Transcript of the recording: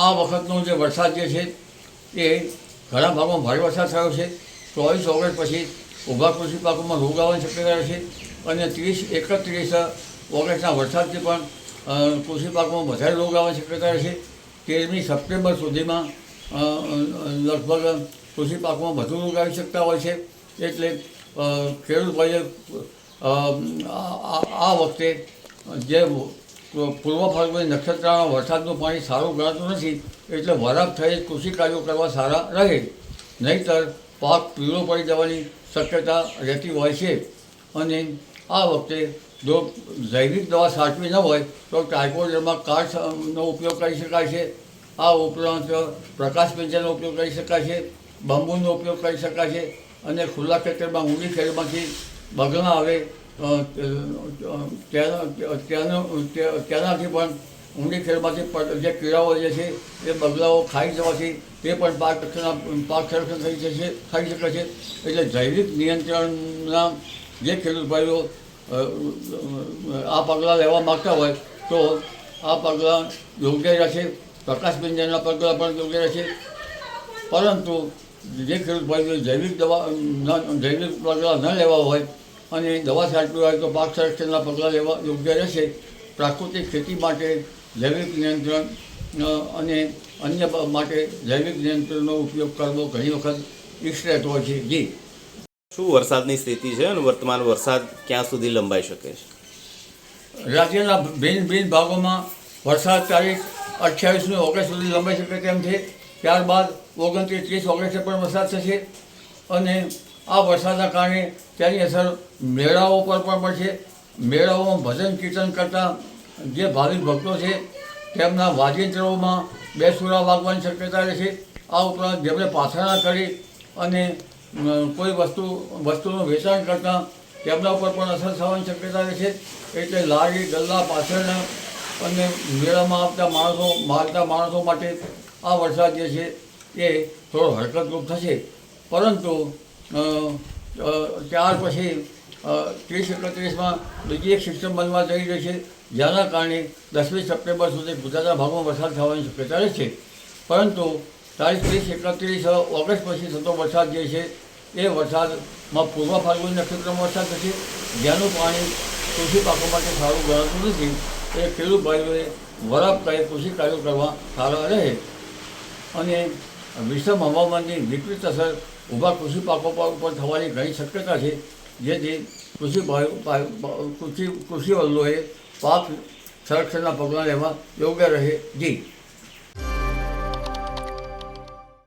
આ વખતનો જે વરસાદ જે છે એ ઘણા ભાગમાં ભારે વરસાદ થયો છે. 24 ઓગસ્ટ પછી ઊભા કૃષિ પાકોમાં રોગ આવવાની શક્યતા છે અને 30-31 ઓગસ્ટના વરસાદથી પણ કૃષિ પાકોમાં વધારે રોગ આવવાની શક્યતા છે. 13મી સપ્ટેમ્બર સુધીમાં લગભગ કૃષિ પાકોમાં વધુ રોગ આવી શકતા હોય છે. એટલે ખેડૂત ભાઈએ આ વખતે જે પૂર્વ ફાલ્ગુની નક્ષત્રના વરસાદનું પાણી સારું ગણાતું નથી, એટલે વરાપ થઈ કૃષિ કાર્યો કરવા સારા રહે, નહીંતર પાક પીળો પડી જવાની શક્યતા રહેતી હોય છે. અને આ વખતે જો જૈવિક દવા છાંટવી ન હોય તો ટ્રાઇકોડર્મા કાળનો ઉપયોગ કરી શકાય છે. આ ઉપરાંત પ્રકાશ પિંજરનો ઉપયોગ કરી શકાય છે, બંબુનો ઉપયોગ કરી શકાય છે અને ખુલ્લા ખેતરમાં ઊંડી ખેડમાંથી બગલા આવે તેનાથી પણ ઊંડી ખેડમાંથી જે કીડાઓ જે છે એ બગલાઓ ખાઈ જવાથી તે પણ પાક સંરક્ષણ થઈ શકે છે. એટલે જૈવિક નિયંત્રણના જે ખેડૂત ભાઈઓ આ પગલાં લેવા માગતા હોય તો આ પગલાં યોગ્ય રહેશે. પ્રકાશ પિંજરના પગલાં પણ યોગ્ય રહેશે. પરંતુ જે ખેડૂત ભાઈઓ જૈવિક પગલાં ન લેવા હોય અને દવા છાંટવી હોય તો પાક સંરક્ષણના પગલાં લેવા યોગ્ય રહેશે. પ્રાકૃતિક ખેતી માટે જૈવિક નિયંત્રણ અને અન્ય માટે જૈવિક નિયંત્રણનો ઉપયોગ કરવો ઘણી વખત ઇષ્ટ રહેતો હોય છે. જી, શું વરસાદની સ્થિતિ છે અને વર્તમાન વરસાદ ક્યાં સુધી લંબાઈ શકે છે? રાજ્યના ભિન્ન ભાગોમાં વરસાદ તારીખ 28મી ઓગસ્ટ સુધી લંબાઈ શકે તેમ છે. ત્યારબાદ 29-30 ઓગસ્ટે પણ વરસાદ થશે અને આ વરસાદના કારણે તેની અસર મેળાઓ પર પણ પડશે. મેળાઓમાં ભજન કીર્તન કરતા જે ભાવિક ભક્તો છે તેમના વાજિંત્રોમાં બેસુરા વાગવાની શક્યતા રહેશે. આ ઉપરાંત જેમણે પાથરણા કરી અને કોઈ વસ્તુનું વેચાણ કરતાં તેમના ઉપર પણ અસર થવાની શક્યતા રહેશે. એટલે લારી ગલ્લા પાછળના અને મેળામાં આવતા માણસો માટે આ વરસાદ જે છે એ થોડો હરકતરૂપ થશે. પરંતુ ત્યાર પછી 30-31માં બીજી એક સિસ્ટમ બનવા જઈ રહી છે, જેના કારણે 10મી સપ્ટેમ્બર સુધી ગુજરાતના ભાગમાં વરસાદ થવાની શક્યતા રહેશે. પરંતુ તારીખ 30-31 ઓગસ્ટ પછી થતો વરસાદ જે છે એ વરસાદમાં પૂર્વ ફાલ્ગુની નક્ષત્રમાં વરસાદ થશે, જેનું પાણી કૃષિ પાકો માટે સારું ગણાતું નથી. એ ખેડૂત ભાઈઓએ વરાપ કરી કૃષિ કાર્યો કરવા સારા રહે. અને વિષમ હવામાનની વિપરીત અસર ઊભા કૃષિ પાકો ઉપર થવાની ઘણી શક્યતા છે, જેથી કૃષિ વલ્લોએ પાક સંરક્ષણના પગલાં લેવા યોગ્ય રહે. જી.